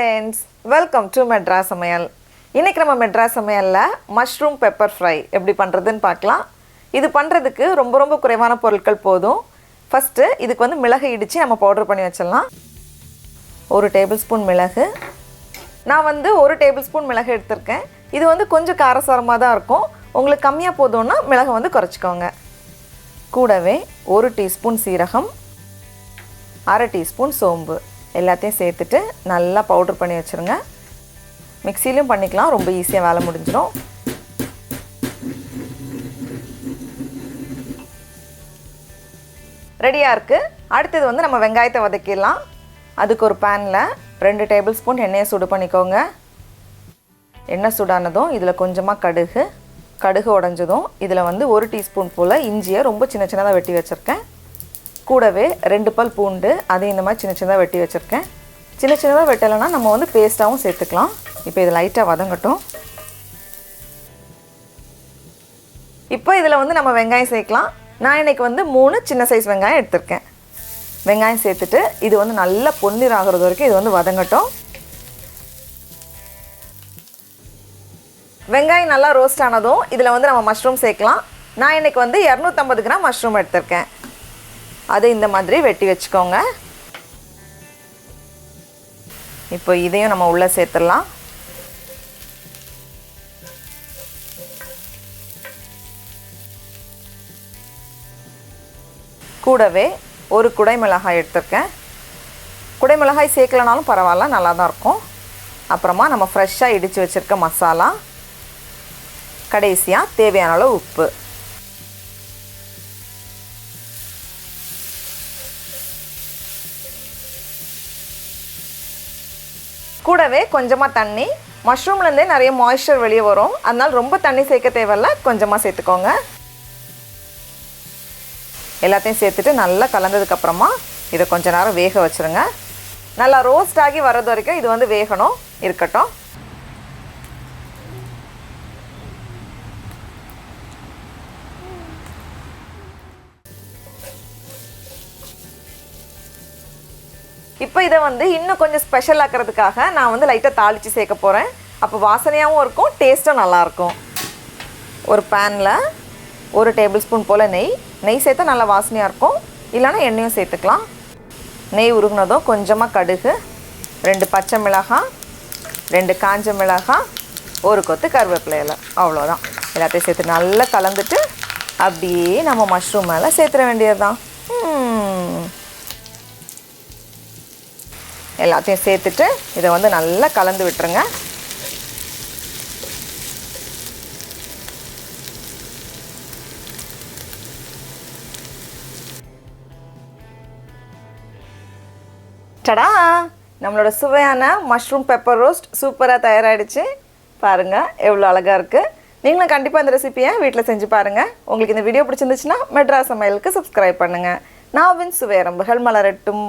friends, welcome to Madras Samayal. இன்னைக்கு நம்ம Madras Samayalல mushroom pepper fry எப்படி பண்றதுன்னு பார்க்கலாம். இது பண்றதுக்கு ரொம்ப குறைவான பொருட்கள் போதும். ஃபர்ஸ்ட் இதுக்கு வந்து மிளகு இடிச்சு நம்ம பவுடர் பண்ணி வச்சிடலாம். 1 டேபிள்ஸ்பூன் மிளகு. நான் வந்து 1 டேபிள்ஸ்பூன் மிளகு எடுத்துர்க்கேன். இது வந்து கொஞ்சம் காரசாரமா தான் இருக்கும். உங்களுக்கு கம்மியா போதும்னா மிளகு வந்து குறைச்சுக்கோங்க. கூடவே 1 டீஸ்பூன் சீரகம், 1/2 டீஸ்பூன் சோம்பு எல்லாத்தையும் சேர்த்துட்டு நல்லா பவுடர் பண்ணி வச்சிருங்க. மிக்ஸிலயும் பண்ணிக்கலாம், ரொம்ப ஈஸியா வேலை முடிஞ்சிடும். ரெடியா இருக்கு. அடுத்து வந்து நம்ம வெங்காயத்தை வதக்கிடலாம். அதுக்கு ஒரு panல 2 டேபிள்ஸ்பூன் எண்ணெயை சூடு பண்ணிக்கோங்க. எண்ணெய் சூடானதும் இதுல கொஞ்சமா கடுகு உடைஞ்சதும் இதுல வந்து 1 டீஸ்பூன் போல இஞ்சியை ரொம்ப சின்னதா வெட்டி வச்சிருக்கேன். கூடவே 2 பல் பூண்டு அதையும் இந்த மாதிரி சின்னதா வெட்டி வச்சிருக்கேன். சின்னதா வெட்டலனா நம்ம வந்து பேஸ்டாவும் சேர்த்துக்கலாம். இப்போ இது லைட்டா வதங்கட்டும். இப்போ இதுல வந்து நம்ம வெங்காயம் சேர்க்கலாம். நான் இன்னைக்கு வந்து 3 சின்ன சைஸ் வெங்காயம் எடுத்துர்க்கேன். வெங்காயம் சேர்த்துட்டு இது வந்து நல்லா பொன்னிறம் ஆகுறது வரைக்கும் இது வந்து வதங்கட்டும். வெங்காயம் நல்லா ரோஸ்ட் ஆனதும் இதுல வந்து நம்ம மஷ்ரூம் சேர்க்கலாம். நான் இன்னைக்கு வந்து 250 கிராம் மஷ்ரூம் எடுத்துர்க்கேன். அதை இந்த மாதிரி வெட்டி வச்சுக்கோங்க. இப்போ இதையும் நம்ம உள்ள சேர்த்துடலாம். கூடவே 1 குடை மிளகாய் எடுத்துர்க்கேன். குடை மிளகாய் சேர்க்கலனாலும் பரவாயில்ல, நல்லா தான் இருக்கும். அப்புறமா நம்ம ஃப்ரெஷ்ஷாக இடித்து வச்சுருக்க மசாலா, கடைசியாக தேவையான அளவு உப்பு. கூடவே கொஞ்சமாக தண்ணி. மஷ்ரூம்லேருந்தே நிறைய மாய்ஸ்சர் வெளியே வரும், அதனால் ரொம்ப தண்ணி சேர்க்க தேவையில்ல, கொஞ்சமாக சேர்த்துக்கோங்க. எல்லாத்தையும் சேர்த்துட்டு நல்லா கலந்ததுக்கப்புறமா இதை கொஞ்ச நேரம் வேக வச்சுருங்க. நல்லா ரோஸ்ட் ஆகி வர்றது வரைக்கும் இது வந்து வேகணும், இருக்கட்டும். இப்போ இதை வந்து இன்னும் கொஞ்சம் ஸ்பெஷல் ஆக்கிறதுக்காக நான் வந்து லைட்டாக தாளித்து சேர்க்க போகிறேன். அப்போ வாசனையாகவும் இருக்கும், டேஸ்ட்டும் நல்லாயிருக்கும். ஒரு பேனில் 1 டேபிள்ஸ்பூன் போல் நெய் சேர்த்தா நல்லா வாசனையாக இருக்கும், இல்லைனா எண்ணெயும் சேர்த்துக்கலாம். நெய் உருகுனதும் கொஞ்சமாக கடுகு, 2 பச்சை மிளகாய், 2 காஞ்ச மிளகாய், 1 கொத்து கருவேப்பிலை இலை, அவ்வளோதான். எல்லாத்தையும் சேர்த்து நல்லா கலந்துட்டு அப்படியே நம்ம மஷ்ரூம் மேலே சேர்த்துட வேண்டியது தான். எல்லாத்தையும் சேர்த்துட்டு இதை வந்து நல்லா கலந்து விட்டுருங்க. டடா, நம்மளோட சுவையான மஷ்ரூம் பெப்பர் ரோஸ்ட் சூப்பராக தயாராகிடுச்சு. பாருங்கள் எவ்வளோ அழகாக இருக்குது. நீங்களும் கண்டிப்பாக இந்த ரெசிபியை வீட்டில் செஞ்சு பாருங்கள். உங்களுக்கு இந்த வீடியோ பிடிச்சிருந்துச்சுன்னா மெட்ராஸ் சமையலுக்கு சப்ஸ்கிரைப் பண்ணுங்கள். நாவின் சுவையரம்புகள் மலரட்டும்.